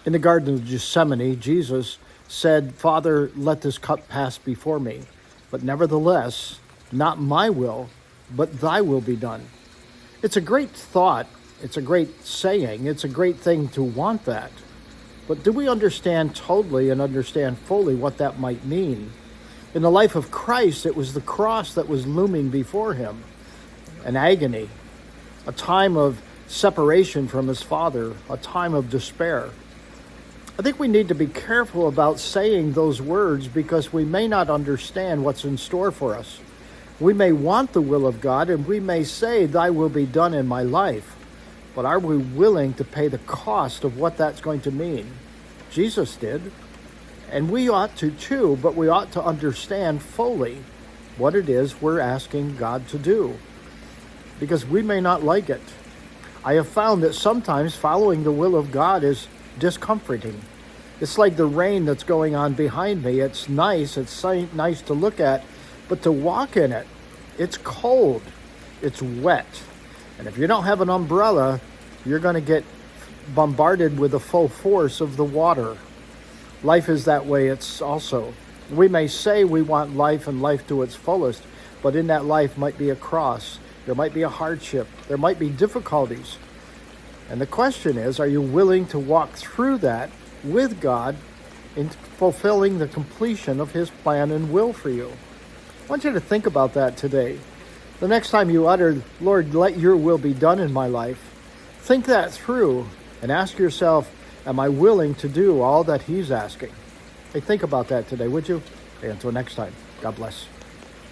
In the Garden of Gethsemane, Jesus said, "Father, let this cup pass before me, but nevertheless, not my will, but thy will be done." It's a great thought. It's a great saying. It's a great thing to want that. But do we understand totally and understand fully what that might mean? In the life of Christ, it was the cross that was looming before him, an agony, a time of separation from his Father, a time of despair. I think we need to be careful about saying those words because we may not understand what's in store for us. We may want the will of God and we may say, "Thy will be done in my life." But are we willing to pay the cost of what that's going to mean? Jesus did. And we ought to too, but we ought to understand fully what it is we're asking God to do. Because we may not like it. I have found that sometimes following the will of God is discomforting. It's like the rain that's going on behind me. It's nice to look at, but to walk in it, it's cold, it's wet. And if you don't have an umbrella, you're going to get bombarded with the full force of the water. Life is that way. It's also, we may say we want life and life to its fullest, but in that life might be a cross. There might be a hardship. There might be difficulties. And the question is, are you willing to walk through that with God in fulfilling the completion of his plan and will for you? I want you to think about that today. The next time you utter, "Lord, let your will be done in my life," think that through and ask yourself, am I willing to do all that he's asking? Hey, think about that today, would you? Hey, until next time, God bless.